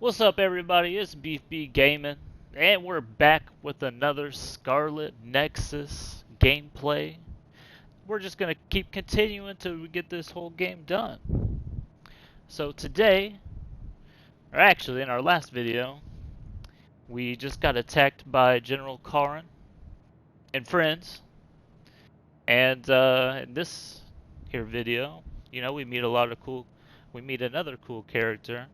What's up, everybody? It's Beef B Gaming, and we're back with another Scarlet Nexus gameplay. We're just gonna keep continuing until we get this whole game done. So today, or actually in our last video, we just got attacked by General Karin and friends. And in this here video, we meet another cool character.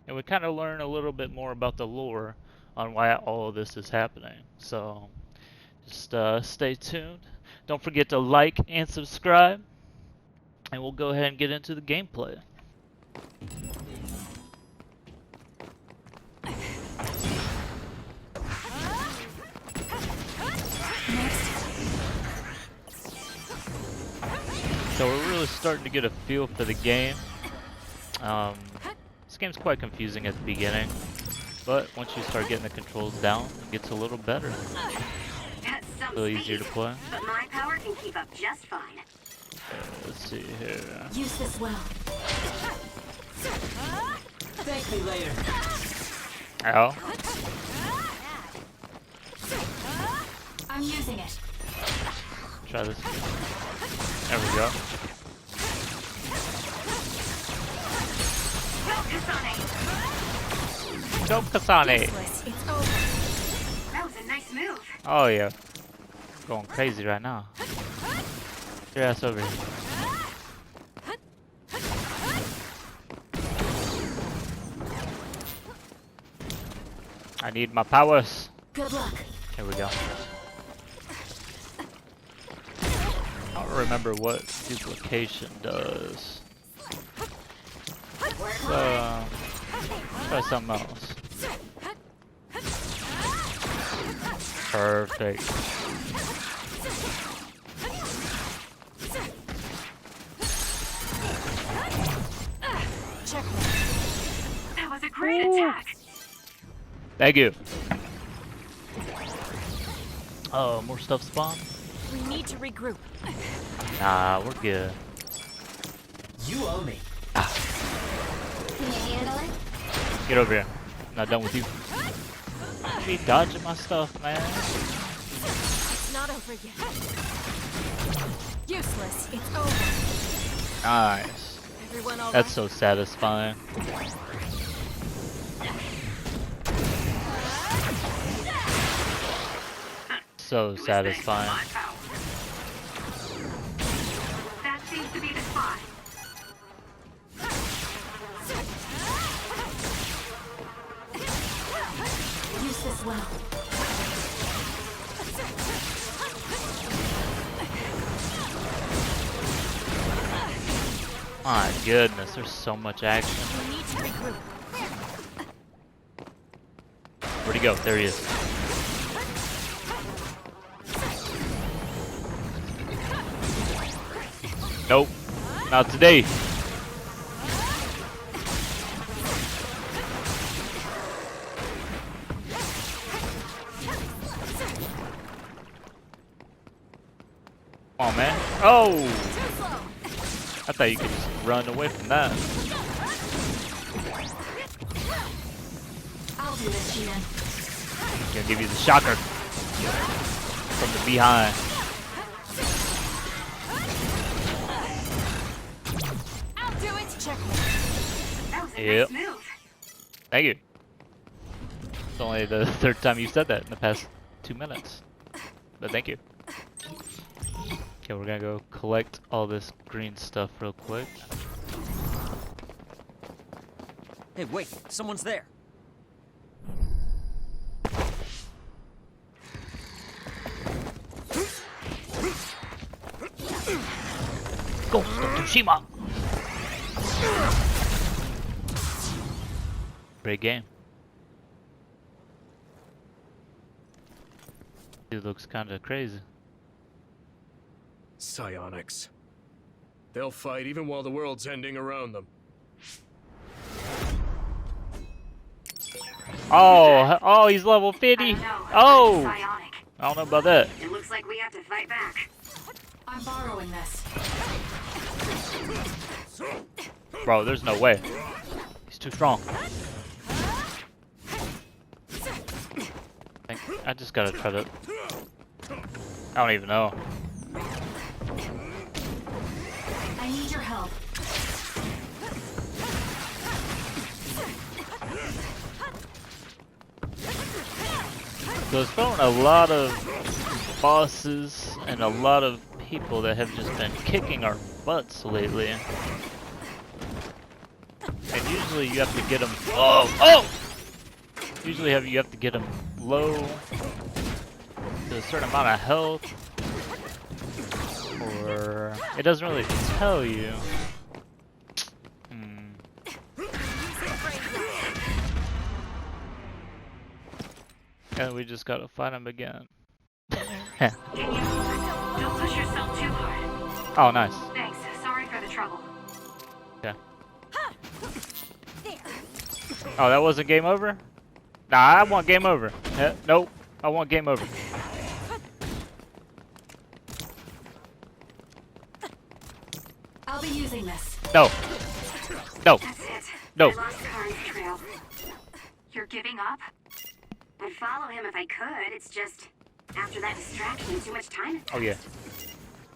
And we kind of learn a little bit more about the lore on why all of this is happening. So just stay tuned. Don't forget to like and subscribe. And we'll go ahead and get into the gameplay. So we're really starting to get a feel for the game. This game's quite confusing at the beginning, but once you start getting the controls down, it gets a little better. A little easier to play. But my power can keep up just fine. Let's see here. Use this well. Thank me later. Ow. I'm using it. Try this. There we go. Go Kasane. That was a nice move. Oh yeah. Going crazy right now. Get your ass over here. I need my powers. Good luck. Here we go. I don't remember what duplication does. So, try something else. Perfect. That was a great attack. Thank you. Oh, more stuff spawn? We need to regroup. Nah, we're good. You owe me. Can you handle it? Get over here. I'm not done with you. Be dodging my stuff, man. It's not over yet. Useless. It's over. Nice. Everyone all That's so satisfying. So satisfying. That seems to be the spot. Use this well. My goodness, there's so much action. We need to regroup. Where'd he go? There he is. Nope. Not today. Come on, man. Oh! I thought you could just run away from that. I'll do this, Sheena. Gonna give you the shocker from the behind. I'll do it. Check. That was a Yep. nice move. Thank you. It's only the third time you said that in the past 2 minutes. But thank you. Okay, we're gonna go collect all this green stuff real quick. Hey, wait. Someone's there. Ghost of Tsushima! Great game. Dude looks kinda crazy. Psionics. They'll fight even while the world's ending around them. Oh, he's level 50. Oh, Psionic. I don't know about that. It looks like we have to fight back. I'm borrowing this. Bro, there's no way. He's too strong. I just gotta try to... I don't even know. I need your help. So it's throwing a lot of bosses and a lot of people that have just been kicking our butts lately. And usually you have to get them... Oh! Usually you have to get them low to a certain amount of health. Or... It doesn't really tell you. And we just gotta fight him again. Don't push yourself too hard. Oh, nice. Thanks. Sorry for the trouble. Yeah. Oh, that wasn't game over? Nah, I want game over. Nope. I want game over. I'll be using this. No. No. That's it. No. I lost Karin's trail. You're giving up? I'd follow him if I could. It's just after that distraction, too much time. Oh, yeah.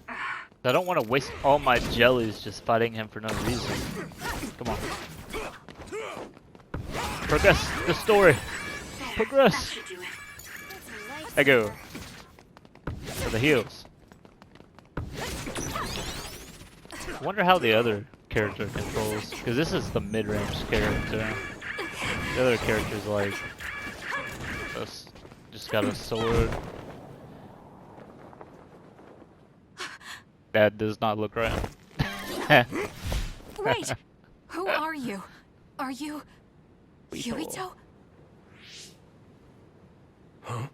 I don't want to waste all my jellies just fighting him for no reason. Come on. Progress the story. That Progress. should do it. I go. For the heals. I wonder how the other character controls. Because this is the mid-range character. The other character's like... just got a sword. That does not look right. Wait! Who are you? Are you... Yuito? Huh?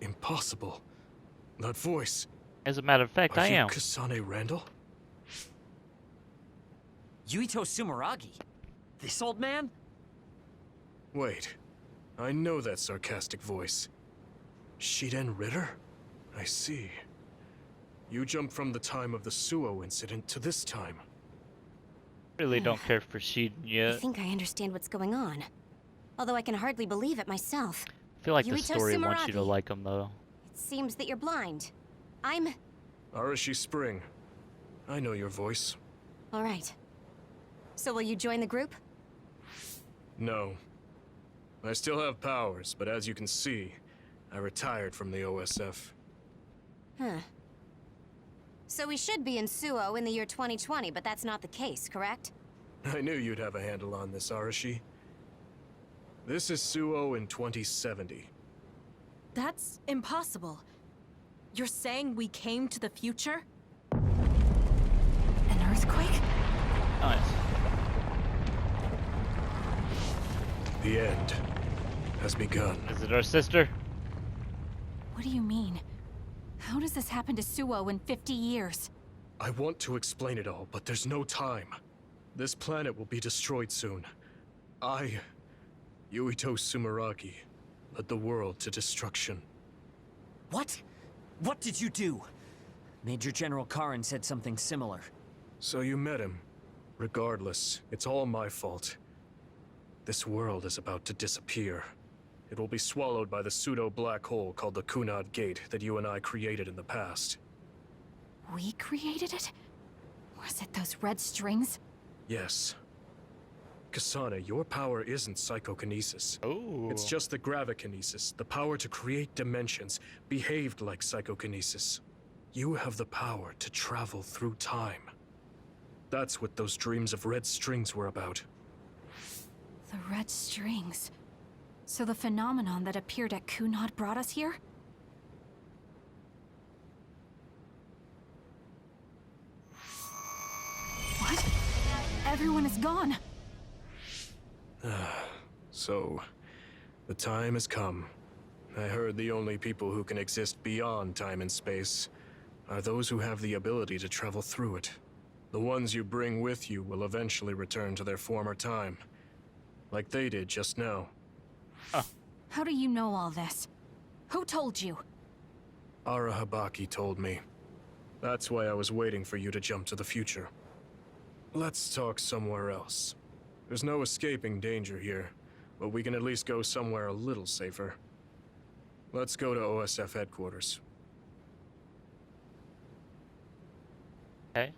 Impossible. That voice. As a matter of fact, I Are you am. Kasane Randall? Yuito Sumeragi? This old man? Wait. I know that sarcastic voice. Shiden Ritter? I see. You jumped from the time of the Suo incident to this time. Really don't care for Shiden I yet. think I understand what's going on. Although I can hardly believe it myself. I feel like the Yuito story wants you to Sumeragi. like him though. It seems that you're blind. I'm... Arashi Spring. I know your voice. Alright. So will you join the group? No. I still have powers, but as you can see, I retired from the OSF. Huh. So we should be in Suo in the year 2020, but that's not the case, correct? I knew you'd have a handle on this, Arashi. This is Suo in 2070. That's impossible. You're saying we came to the future? An earthquake? Nice. The end has begun. Is it our sister? What do you mean? How does this happen to Suo in 50 years? I want to explain it all, but there's no time. This planet will be destroyed soon. I, Yuito Sumeragi, led the world to destruction. What? What did you do? Major General Karin said something similar. So you met him. Regardless, it's all my fault. This world is about to disappear. It will be swallowed by the pseudo-black hole called the Kunad Gate that you and I created in the past. We created it? Was it those red strings? Yes. Kasane, your power isn't psychokinesis. Oh. It's just the gravikinesis, the power to create dimensions, behaved like psychokinesis. You have the power to travel through time. That's what those dreams of red strings were about. The red strings. So the phenomenon that appeared at Kunad brought us here? What? Everyone is gone. So, the time has come. I heard the only people who can exist beyond time and space are those who have the ability to travel through it. The ones you bring with you will eventually return to their former time, like they did just now. How do you know all this? Who told you? Arahabaki told me. That's why I was waiting for you to jump to the future. Let's talk somewhere else. There's no escaping danger here, but we can at least go somewhere a little safer. Let's go to OSF headquarters. Okay.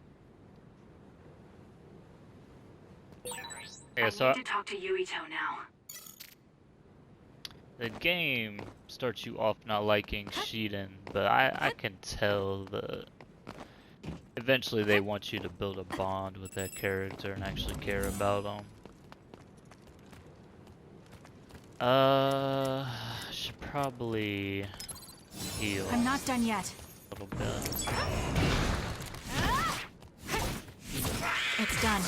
I Yeah, so need to talk to Yuito now. the game starts you off not liking Shiden, but I can tell that eventually they want you to build a bond with that character and actually care about them. Should probably heal I'm not done yet. a little bit. It's done.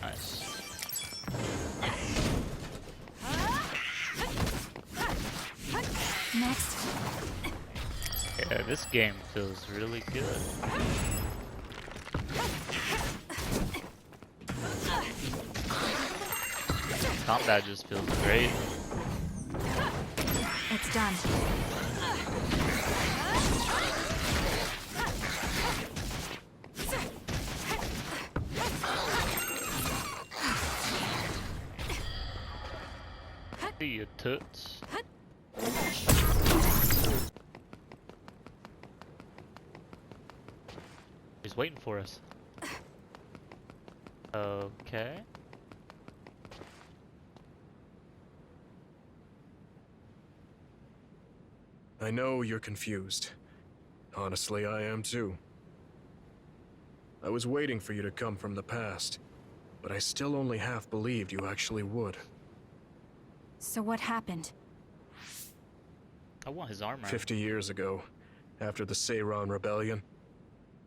Nice. Next. Yeah, this game feels really good. Combat just feels great. It's done. See you, toots. He's waiting for us. Okay. I know you're confused. Honestly, I am too. I was waiting for you to come from the past, but I still only half believed you actually would. So what happened? I want his armor. 50 years ago, after the Seiran Rebellion,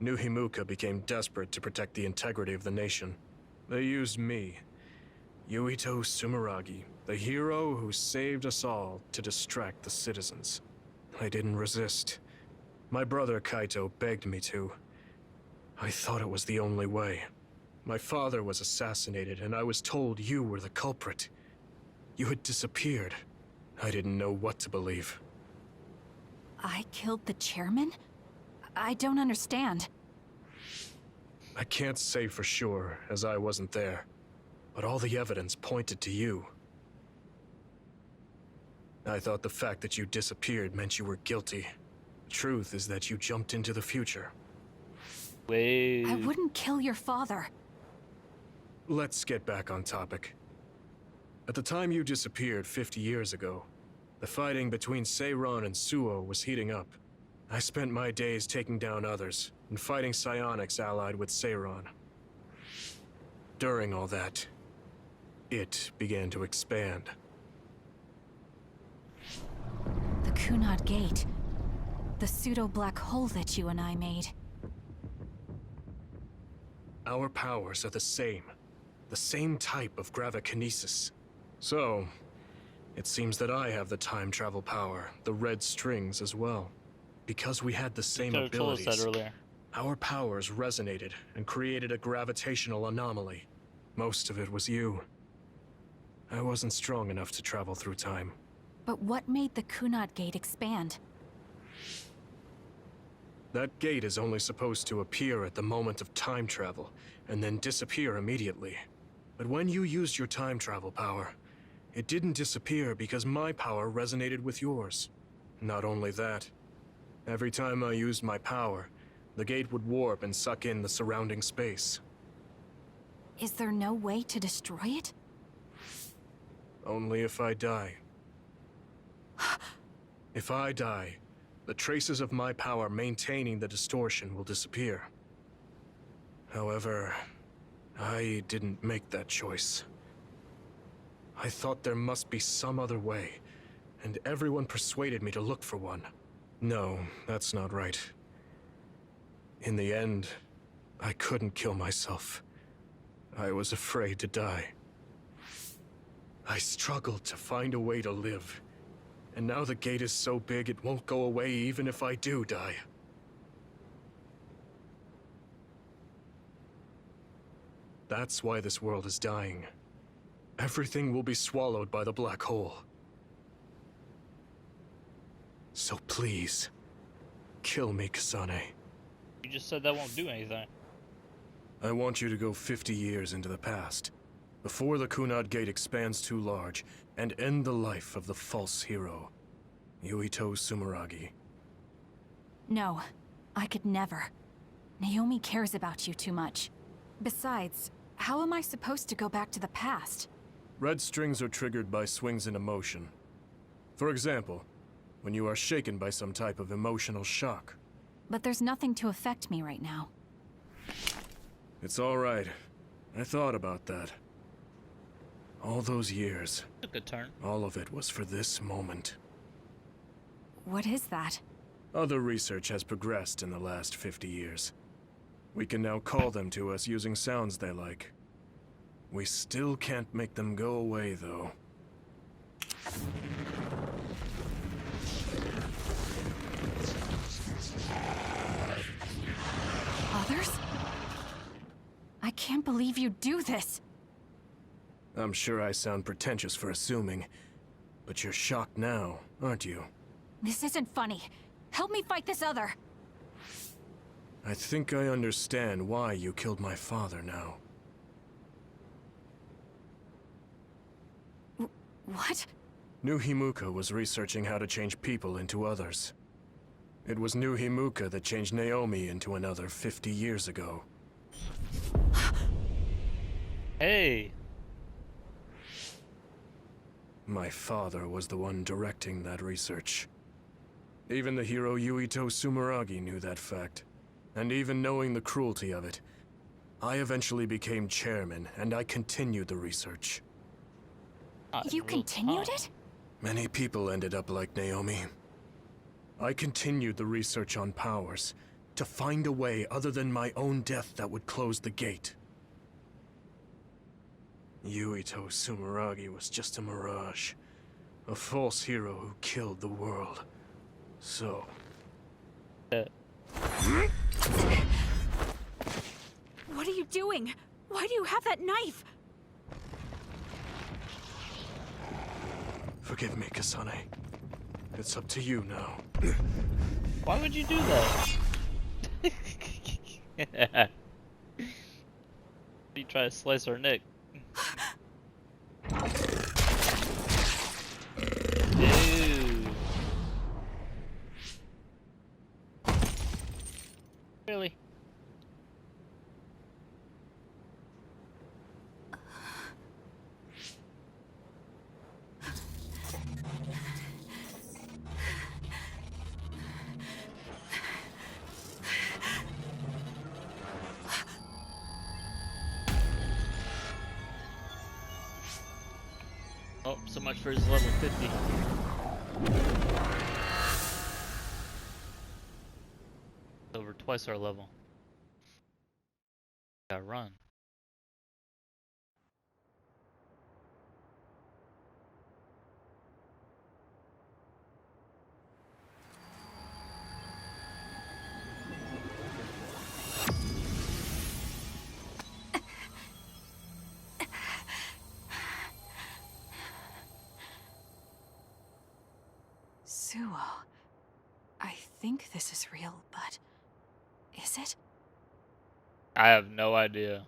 New Himuka became desperate to protect the integrity of the nation. They used me, Yuito Sumeragi, the hero who saved us all, to distract the citizens. I didn't resist. My brother Kaito begged me to. I thought it was the only way. My father was assassinated, and I was told you were the culprit. You had disappeared. I didn't know what to believe. I killed the chairman? I don't understand. I can't say for sure, as I wasn't there, but all the evidence pointed to you. I thought the fact that you disappeared meant you were guilty. The truth is that you jumped into the future. Wait. I wouldn't kill your father. Let's get back on topic. At the time you disappeared 50 years ago, the fighting between Seiran and Suo was heating up. I spent my days taking down others and fighting psionics allied with Seiran. During all that, it began to expand. The Kunad Gate. The pseudo-black hole that you and I made. Our powers are the same type of gravikinesis. So, it seems that I have the time travel power, the red strings as well. Because we had the same You told us that abilities, earlier. our powers resonated and created a gravitational anomaly. Most of it was you. I wasn't strong enough to travel through time. But what made the Kunad Gate expand? That gate is only supposed to appear at the moment of time travel, and then disappear immediately. But when you used your time travel power, it didn't disappear because my power resonated with yours. Not only that, every time I used my power, the gate would warp and suck in the surrounding space. Is there no way to destroy it? Only if I die. If I die, the traces of my power maintaining the distortion will disappear. However, I didn't make that choice. I thought there must be some other way, and everyone persuaded me to look for one. No, that's not right. In the end, I couldn't kill myself. I was afraid to die. I struggled to find a way to live. And now the gate is so big it won't go away even if I do die. That's why this world is dying. Everything will be swallowed by the black hole. So please, kill me, Kasane. You just said that won't do anything. I want you to go 50 years into the past, before the Kunad Gate expands too large, and end the life of the false hero. Yuito Sumeragi. No, I could never. Naomi cares about you too much. Besides, how am I supposed to go back to the past? Red strings are triggered by swings in emotion. For example, when you are shaken by some type of emotional shock. But there's nothing to affect me right now. It's all right. I thought about that. All those years, Took a turn. all of it was for this moment. What is that? Other research has progressed in the last 50 years. We can now call them to us using sounds they like. We still can't make them go away, though. Others? I can't believe you do this. I'm sure I sound pretentious for assuming, but you're shocked now, aren't you? This isn't funny. Help me fight this other. I think I understand why you killed my father now. What? New Himuka was researching how to change people into others. It was New Himuka that changed Naomi into another 50 years ago. Hey. My father was the one directing that research. Even the hero Yuito Sumeragi knew that fact. And even knowing the cruelty of it, I eventually became chairman, and I continued the research. You continued it? Many people ended up like Naomi. I continued the research on powers, to find a way other than my own death that would close the gate. Yuito Sumeragi was just a mirage. A false hero who killed the world. So... What are you doing? Why do you have that knife? Forgive me, Kasane. It's up to you now. Why would you do that? You try to slice our neck. Dude. Really? Oh, so much for his level 50. Over twice our level. Gotta run. Suo. I think this is real, but... is it? I have no idea.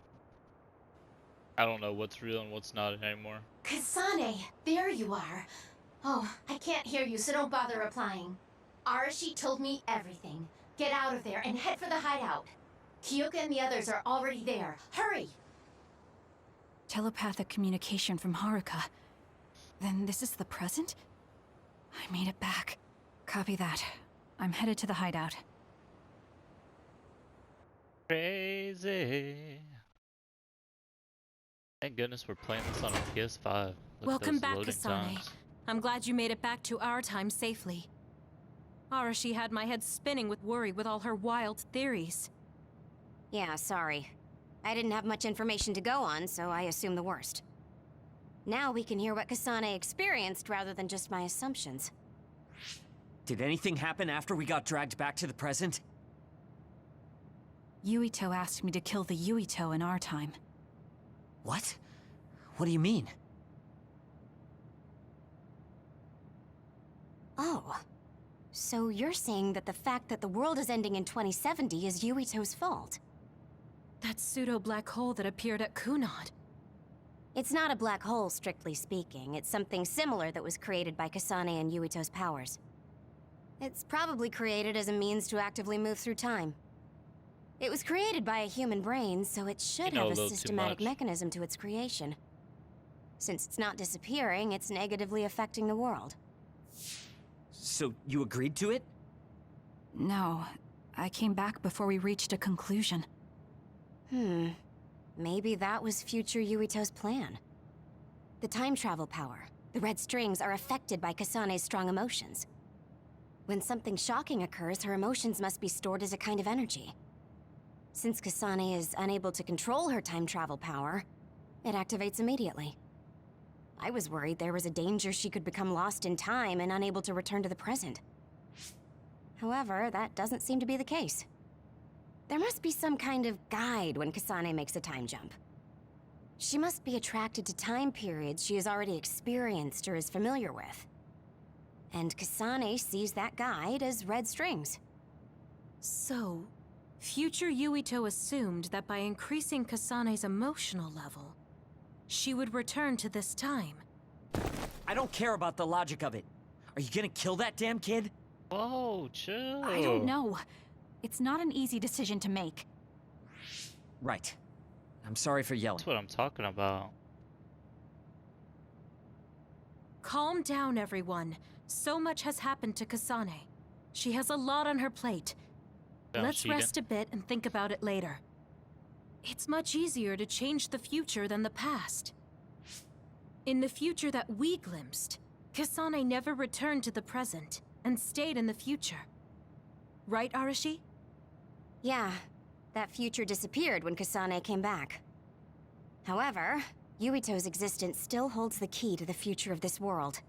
I don't know what's real and what's not anymore. Kasane, there you are. Oh, I can't hear you, so don't bother replying. Arashi told me everything. Get out of there and head for the hideout. Kyoka and the others are already there. Hurry! Telepathic communication from Haruka. Then this is the present? I made it back. Copy that. I'm headed to the hideout. Crazy. Thank goodness we're playing this on a PS5. Look at Welcome those back, loading Kasane. times. I'm glad you made it back to our time safely. Arashi had my head spinning with worry with all her wild theories. Yeah, sorry. I didn't have much information to go on, so I assumed the worst. Now we can hear what Kasane experienced rather than just my assumptions. Did anything happen after we got dragged back to the present? Yuito asked me to kill the Yuito in our time. What? What do you mean? Oh. So you're saying that the fact that the world is ending in 2070 is Yuito's fault? That pseudo-black hole that appeared at Kunad. It's not a black hole, strictly speaking. It's something similar that was created by Kasane and Yuito's powers. It's probably created as a means to actively move through time. It was created by a human brain, so it should You know have a a little too systematic much. mechanism to its creation. Since it's not disappearing, it's negatively affecting the world. So, you agreed to it? No, I came back before we reached a conclusion. Maybe that was future Yuito's plan. The time travel power, the red strings, are affected by Kasane's strong emotions. When something shocking occurs, her emotions must be stored as a kind of energy. Since Kasane is unable to control her time travel power, it activates immediately. I was worried there was a danger she could become lost in time and unable to return to the present. However, that doesn't seem to be the case. There must be some kind of guide when Kasane makes a time jump. She must be attracted to time periods she has already experienced or is familiar with. And Kasane sees that guide as red strings. So, future Yuito assumed that by increasing Kasane's emotional level, she would return to this time. I don't care about the logic of it. Are you gonna kill that damn kid? Whoa, chill. I don't know. It's not an easy decision to make. Right. I'm sorry for yelling. That's what I'm talking about. Calm down, everyone. So much has happened to Kasane. She has a lot on her plate. Damn, Let's she rest a bit and think about it later. It's much easier to change the future than the past. In the future that we glimpsed, Kasane never returned to the present and stayed in the future. Right, Arashi? Yeah, that future disappeared when Kasane came back. However, Yuito's existence still holds the key to the future of this world.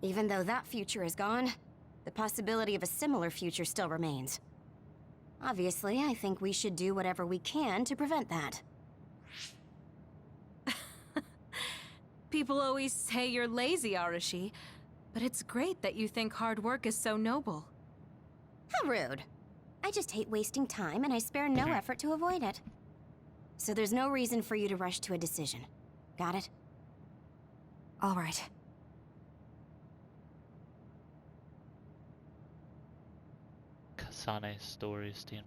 Even though that future is gone, the possibility of a similar future still remains. Obviously, I think we should do whatever we can to prevent that. People always say you're lazy, Arashi, but it's great that you think hard work is so noble. How rude. I just hate wasting time and I spare no effort to avoid it. So there's no reason for you to rush to a decision. Got it? All right. Kasane stories, team.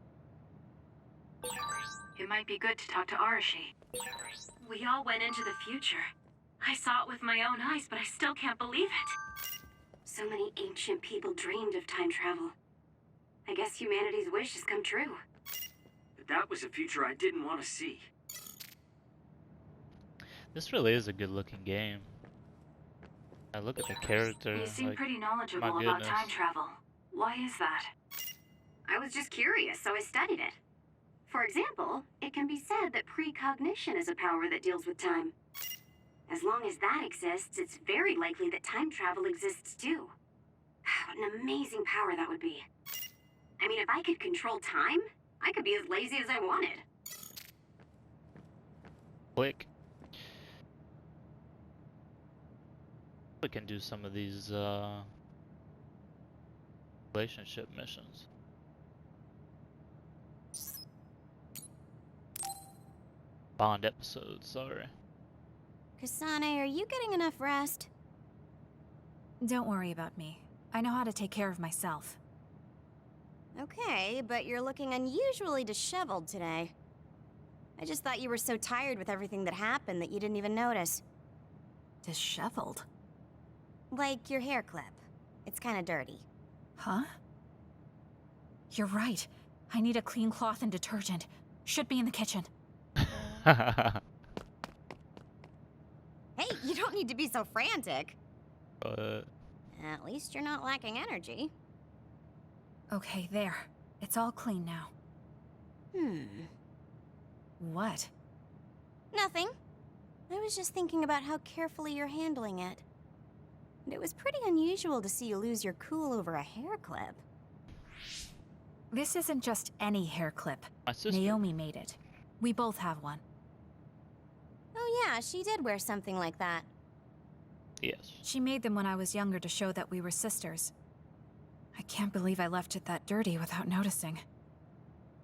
It might be good to talk to Arashi. We all went into the future. I saw it with my own eyes, but I still can't believe it. So many ancient people dreamed of time travel. I guess humanity's wish has come true. But that was a future I didn't want to see. This really is a good looking game. I look at the character. You seem like, pretty knowledgeable my about goodness. time travel. Why is that? I was just curious, so I studied it. For example, it can be said that precognition is a power that deals with time. As long as that exists, it's very likely that time travel exists too. What an amazing power that would be. I mean, if I could control time, I could be as lazy as I wanted. Click. We can do some of these relationship missions. Bond episodes, sorry. Kasane, are you getting enough rest? Don't worry about me. I know how to take care of myself. Okay, but you're looking unusually disheveled today. I just thought you were so tired with everything that happened that you didn't even notice. Disheveled? Like your hair clip. It's kinda dirty. Huh? You're right. I need a clean cloth and detergent. Should be in the kitchen. Hey, you don't need to be so frantic. But At least you're not lacking energy. Okay, there. It's all clean now. What? Nothing. I was just thinking about how carefully you're handling it. And it was pretty unusual to see you lose your cool over a hair clip. This isn't just any hair clip. my sister. Naomi made it. We both have one. Oh yeah, she did wear something like that. Yes. She made them when I was younger to show that we were sisters. I can't believe I left it that dirty without noticing.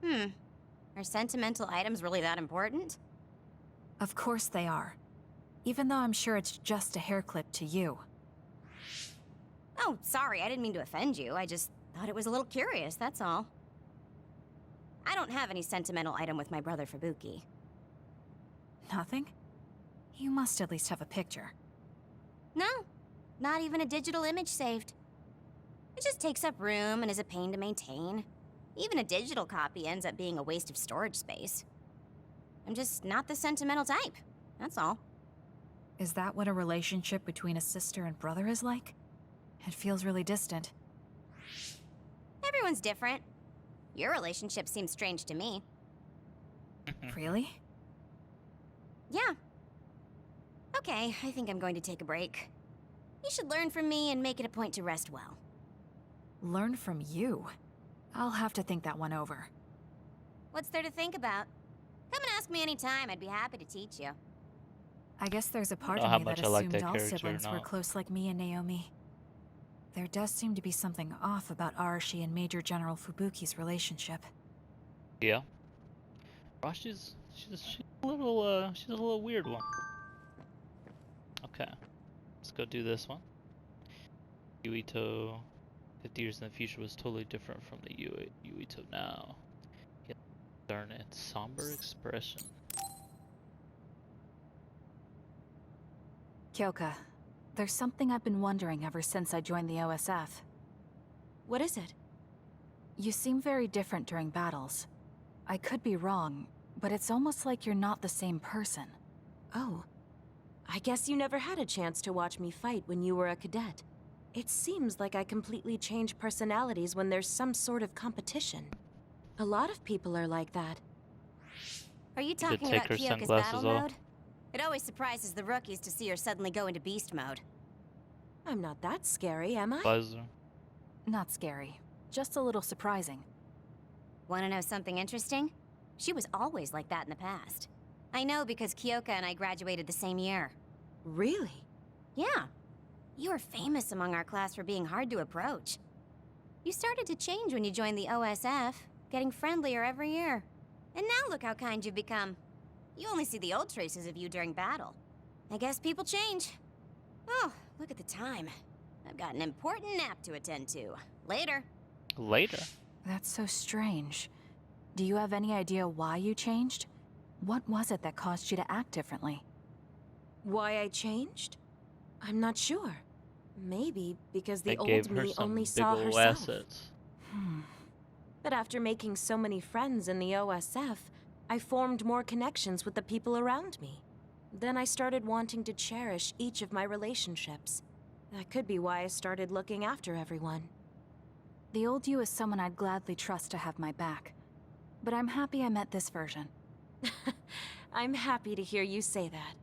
Are sentimental items really that important? Of course they are. Even though I'm sure it's just a hair clip to you. Oh, sorry, I didn't mean to offend you. I just thought it was a little curious, that's all. I don't have any sentimental item with my brother Fubuki. Nothing? You must at least have a picture. No, not even a digital image saved. It just takes up room and is a pain to maintain. Even a digital copy ends up being a waste of storage space. I'm just not the sentimental type, that's all. Is that what a relationship between a sister and brother is like? It feels really distant. Everyone's different. Your relationship seems strange to me. Really? Yeah. Okay, I think I'm going to take a break. You should learn from me and make it a point to rest well. Learn from you? I'll have to think that one over. What's there to think about? Come and ask me anytime, I'd be happy to teach you. I guess there's a part know how of me much that I like assumed that all character or siblings were not. close like me and Naomi. There does seem to be something off about Arashi and Major General Fubuki's relationship. Yeah. Oh, she's a little weird one. Okay. Let's go do this one. Yuito 50 years in the future was totally different from the Yuito now. Yet darn it, somber expression. Kyoka, there's something I've been wondering ever since I joined the OSF. What is it? You seem very different during battles. I could be wrong, but it's almost like you're not the same person. Oh. I guess you never had a chance to watch me fight when you were a cadet. It seems like I completely change personalities when there's some sort of competition. A lot of people are like that. Are you could talking take about her Kyoka's sunglasses battle off. mode? It always surprises the rookies to see her suddenly go into beast mode. I'm not that scary, am I? Buzzer. Not scary, just a little surprising. Want to know something interesting? She was always like that in the past. I know because Kyoka and I graduated the same year. Really? Yeah. You were famous among our class for being hard to approach. You started to change when you joined the OSF, getting friendlier every year. And now look how kind you've become. You only see the old traces of you during battle. I guess people change. Oh, look at the time. I've got an important nap to attend to. Later. Later. That's so strange. Do you have any idea why you changed? What was it that caused you to act differently? Why I changed? I'm not sure. Maybe because the They gave old her me some only big saw ol' herself. assets. But after making so many friends in the OSF, I formed more connections with the people around me. Then I started wanting to cherish each of my relationships. That could be why I started looking after everyone. The old you is someone I'd gladly trust to have my back. But I'm happy I met this version. I'm happy to hear you say that.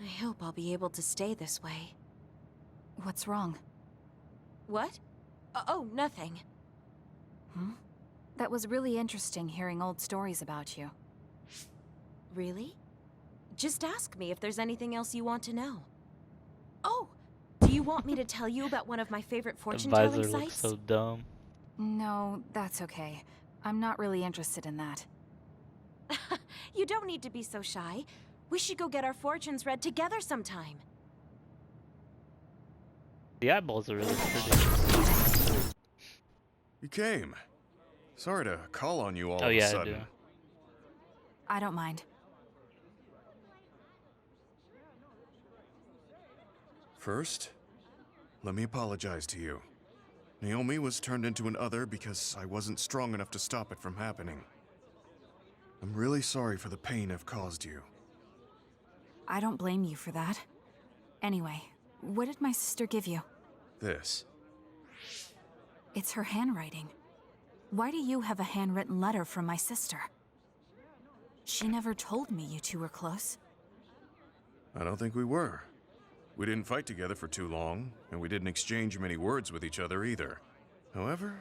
I hope I'll be able to stay this way. What's wrong? What? Oh, nothing. That was really interesting hearing old stories about you. Really? Just ask me if there's anything else you want to know. Oh, do you want me to tell you about one of my favorite The fortune-telling visor looks sites? so dumb. No, that's okay. I'm not really interested in that. You don't need to be so shy. We should go get our fortunes read together sometime. The eyeballs are really pretty. You came. Sorry to call on you all Oh of a yeah, I sudden. do. I don't mind. First, let me apologize to you. Naomi was turned into an other because I wasn't strong enough to stop it from happening. I'm really sorry for the pain I've caused you. I don't blame you for that. Anyway, what did my sister give you? This. It's her handwriting. Why do you have a handwritten letter from my sister? She never told me you two were close. I don't think we were. We didn't fight together for too long, and we didn't exchange many words with each other either. However,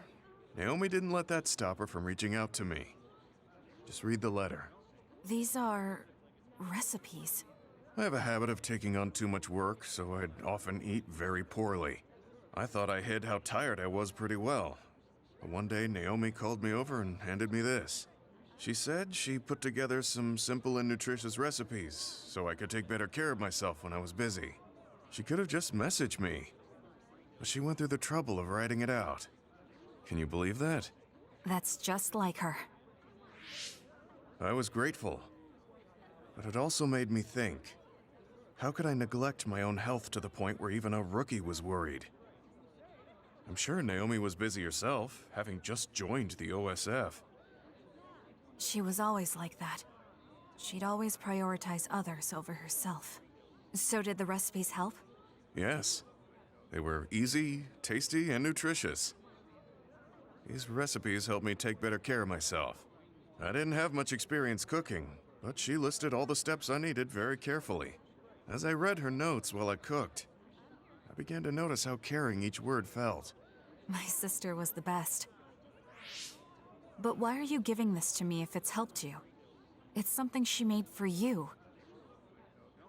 Naomi didn't let that stop her from reaching out to me. Just read the letter. These are recipes. I have a habit of taking on too much work, so I'd often eat very poorly. I thought I hid how tired I was pretty well. But one day, Naomi called me over and handed me this. She said she put together some simple and nutritious recipes, so I could take better care of myself when I was busy. She could have just messaged me. but she went through the trouble of writing it out. Can you believe that? That's just like her. I was grateful, but it also made me think. How could I neglect my own health to the point where even a rookie was worried? I'm sure Naomi was busy herself, having just joined the OSF. She was always like that. She'd always prioritize others over herself. So did the recipes help? Yes. They were easy, tasty, and nutritious. These recipes helped me take better care of myself. I didn't have much experience cooking, but she listed all the steps I needed very carefully. As I read her notes while I cooked, I began to notice how caring each word felt. My sister was the best. But why are you giving this to me if it's helped you? It's something she made for you.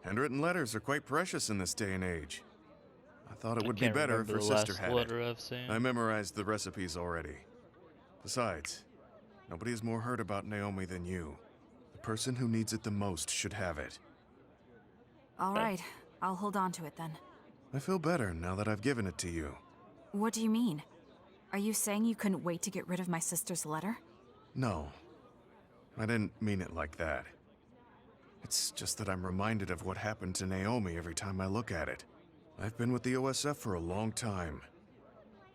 Handwritten letters are quite precious in this day and age. I thought it would be can't better if remember her the sister last had letter it. I've seen. I memorized the recipes already. Besides, nobody is more hurt about Naomi than you. The person who needs it the most should have it. All right, I'll hold on to it then. I feel better now that I've given it to you. What do you mean? Are you saying you couldn't wait to get rid of my sister's letter? No, I didn't mean it like that. It's just that I'm reminded of what happened to Naomi every time I look at it. I've been with the OSF for a long time.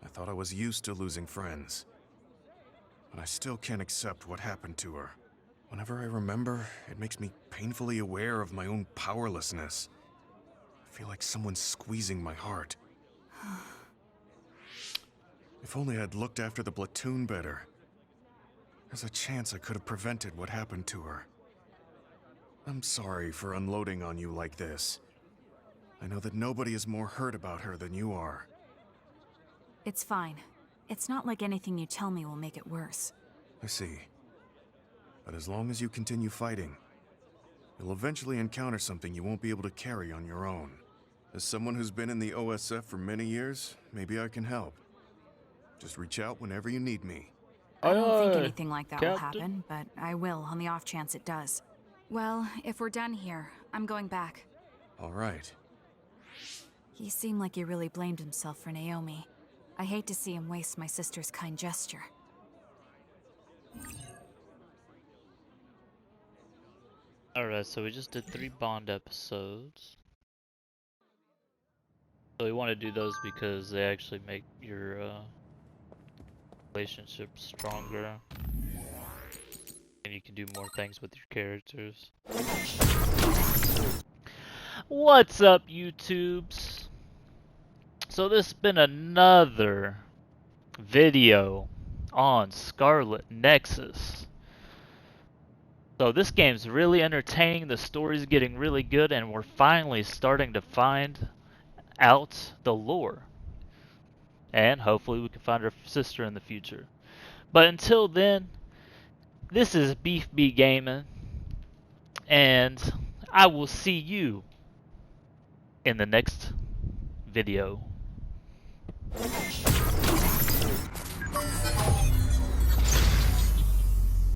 I thought I was used to losing friends. But I still can't accept what happened to her. Whenever I remember, it makes me painfully aware of my own powerlessness. I feel like someone's squeezing my heart. If only I'd looked after the platoon better. There's a chance I could have prevented what happened to her. I'm sorry for unloading on you like this. I know that nobody is more hurt about her than you are. It's fine. It's not like anything you tell me will make it worse. I see. But as long as you continue fighting, you'll eventually encounter something you won't be able to carry on your own. As someone who's been in the OSF for many years, maybe I can help. Just reach out whenever you need me. I don't think Aye, anything like that will Captain. happen, but I will on the off chance it does. Well, if we're done here, I'm going back. All right. He seemed like he really blamed himself for Naomi. I hate to see him waste my sister's kind gesture. Alright, so we just did 3 Bond episodes. So we want to do those because they actually make your relationship stronger. And you can do more things with your characters. What's up, YouTubes? So this has been another video on Scarlet Nexus. So this game's really entertaining, the story's getting really good, and we're finally starting to find out the lore. And hopefully we can find our sister in the future. But until then, this is Beef B Gaming, and I will see you in the next video.